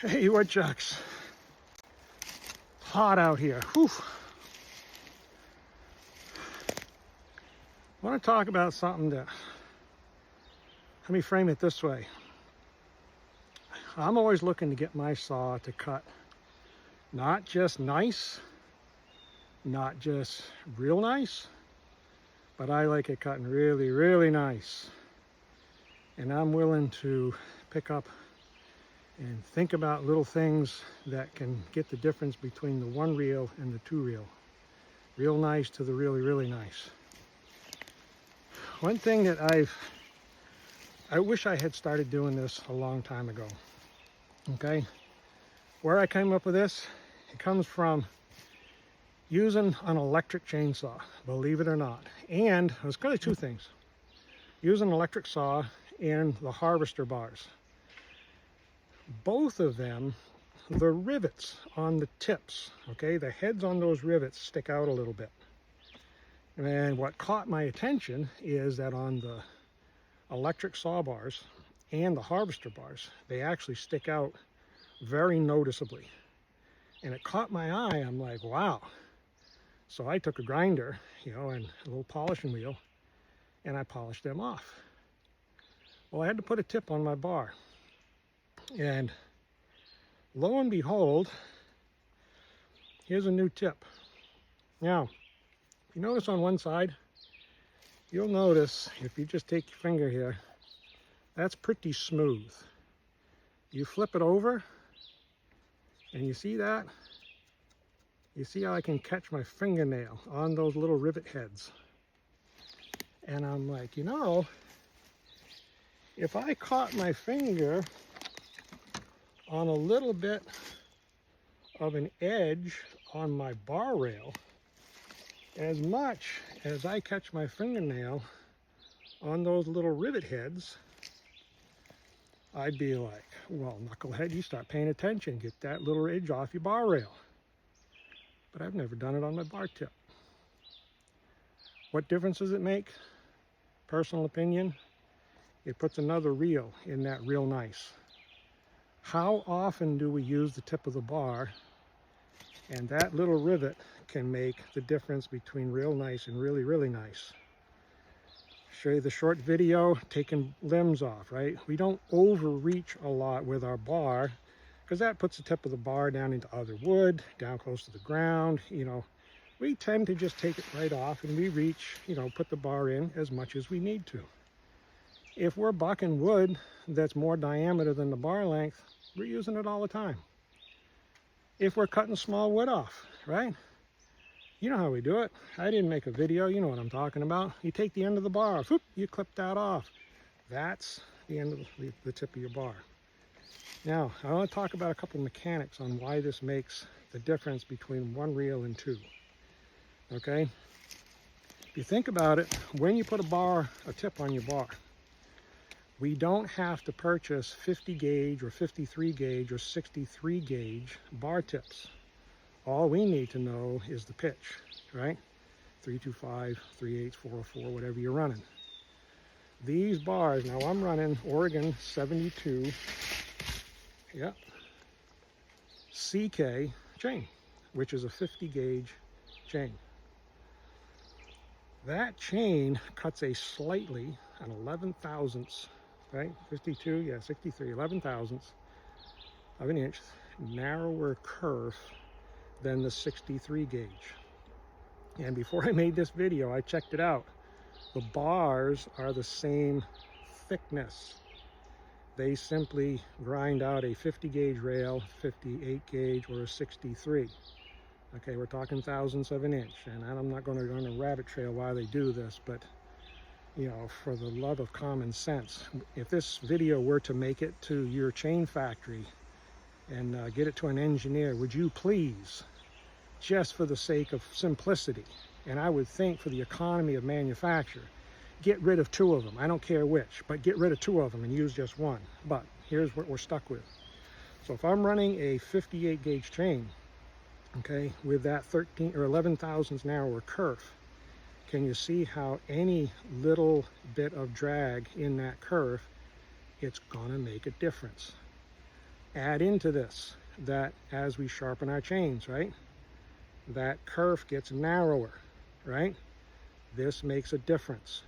Hey, woodchucks. Hot out here. Whew. I want to talk about something that, let me frame it this way. I'm always looking to get my saw to cut not just nice, not just real nice, but I like it cutting really, really nice. And I'm willing to pick up and think about little things that can get the difference between the one reel and the two reel. Real nice to the really, really nice. One thing that I wish I had started doing this a long time ago. Okay, where I came up with this, it comes from using an electric chainsaw, believe it or not. And it was kind of two things. Using an electric saw and the harvester bars. Both of them, the rivets on the tips, okay, the heads on those rivets stick out a little bit. And what caught my attention is that on the electric saw bars and the harvester bars, they actually stick out very noticeably. And it caught my eye. I'm like, wow. So I took a grinder, and a little polishing wheel, and I polished them off. Well, I had to put a tip on my bar. And lo and behold, here's a new tip. Now, if you notice on one side, you'll notice if you just take your finger here, that's pretty smooth. You flip it over, and you see that? You see how I can catch my fingernail on those little rivet heads. And I'm like, if I caught my finger on a little bit of an edge on my bar rail, as much as I catch my fingernail on those little rivet heads, I'd be like, well, knucklehead, you start paying attention, get that little edge off your bar rail. But I've never done it on my bar tip. What difference does it make? Personal opinion, it puts another reel in that real nice. How often do we use the tip of the bar? And that little rivet can make the difference between real nice and really, really nice. Show you the short video, taking limbs off, right? We don't overreach a lot with our bar, because that puts the tip of the bar down into other wood, down close to the ground. We tend to just take it right off, and we reach, put the bar in as much as we need to. If we're bucking wood that's more diameter than the bar length, we're using it all the time. If we're cutting small wood off, right? You know how we do it. I didn't make a video, you know what I'm talking about. You take the end of the bar, whoop, you clip that off. That's the end of the tip of your bar. Now, I want to talk about a couple of mechanics on why this makes the difference between one reel and two. Okay? If you think about it, when you put a tip on your bar, we don't have to purchase 50 gauge or 53 gauge or 63 gauge bar tips. All we need to know is the pitch, right? 325, 3/8, 404, whatever you're running. These bars, now I'm running Oregon 72, CK chain, which is a 50 gauge chain. That chain cuts a slightly, an 11 thousandths, right? 52, 63, 11 thousandths of an inch narrower kerf than the 63 gauge. And before I made this video, I checked it out. The bars are the same thickness. They simply grind out a 50 gauge rail, 58 gauge, or a 63. Okay, we're talking thousandths of an inch, and I'm not going to go on a rabbit trail why they do this, but for the love of common sense, if this video were to make it to your chain factory and get it to an engineer, would you please, just for the sake of simplicity, and I would think for the economy of manufacture, get rid of two of them. I don't care which, but get rid of two of them and use just one. But here's what we're stuck with. So if I'm running a 58 gauge chain, okay, with that 13 or 11 thousandths narrower kerf, can you see how any little bit of drag in that kerf, it's gonna make a difference. Add into this that as we sharpen our chains, right, that kerf gets narrower, right? This makes a difference.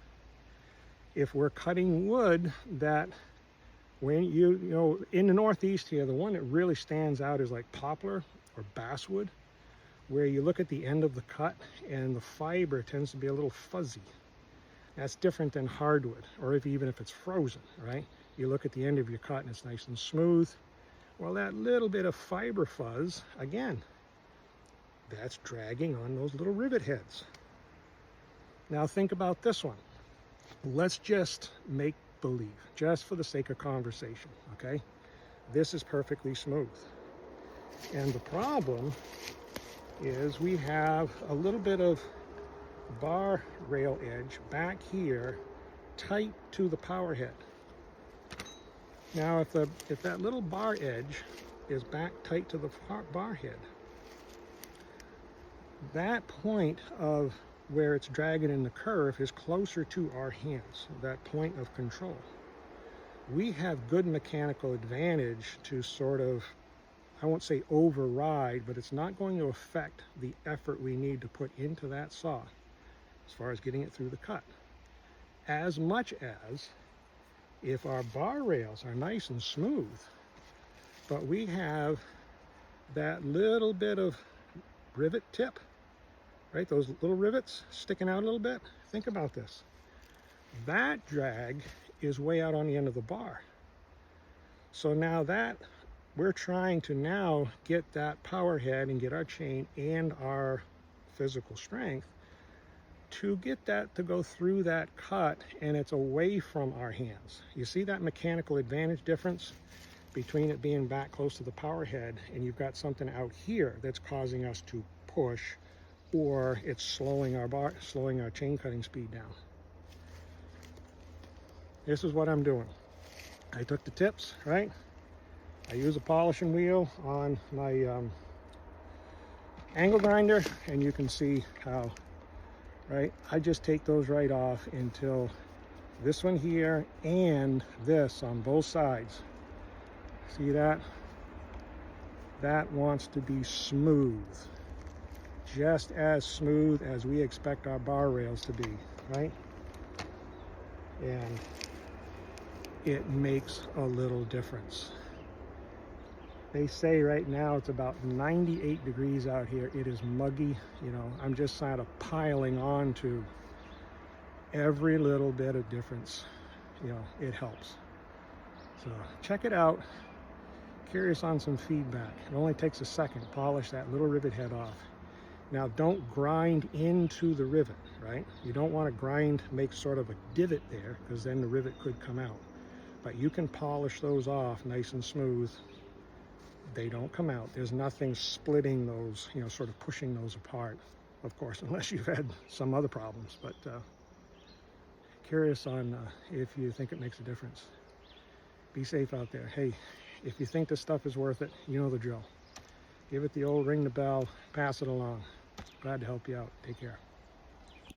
If we're cutting wood, that when you know, in the Northeast here, the one that really stands out is like poplar or basswood, where you look at the end of the cut and the fiber tends to be a little fuzzy. That's different than hardwood, or even if it's frozen, right? You look at the end of your cut and it's nice and smooth. Well, that little bit of fiber fuzz, again, that's dragging on those little rivet heads. Now think about this one. Let's just make believe, just for the sake of conversation, okay? This is perfectly smooth. And the problem is we have a little bit of bar rail edge back here tight to the power head. Now if that little bar edge is back tight to the bar head, that point of where it's dragging in the kerf is closer to our hands, that point of control. We have good mechanical advantage to sort of, I won't say override, but it's not going to affect the effort we need to put into that saw as far as getting it through the cut. As much as if our bar rails are nice and smooth, but we have that little bit of rivet tip, right? Those little rivets sticking out a little bit. Think about this. That drag is way out on the end of the bar. So now that we're trying to now get that power head and get our chain and our physical strength to get that to go through that cut, and it's away from our hands. You see that mechanical advantage difference between it being back close to the power head and you've got something out here that's causing us to push, or it's slowing our chain cutting speed down. This is what I'm doing. I took the tips, right? I use a polishing wheel on my angle grinder, and you can see how, right? I just take those right off until this one here and this on both sides. See that? That wants to be smooth. Just as smooth as we expect our bar rails to be, right? And it makes a little difference. They say right now it's about 98 degrees out here. It is muggy, you know. I'm just kind of piling on to every little bit of difference. You know, it helps. So check it out. Curious on some feedback. It only takes a second. Polish that little rivet head off. Now don't grind into the rivet, right? You don't want to grind, make sort of a divot there, because then the rivet could come out. But you can polish those off nice and smooth. They don't come out. There's nothing splitting those, you know, sort of pushing those apart, of course, unless you've had some other problems. But curious on if you think it makes a difference. Be safe out there. Hey, if you think this stuff is worth it, you know the drill. Give it the old ring the bell, pass it along. Glad to help you out. Take care.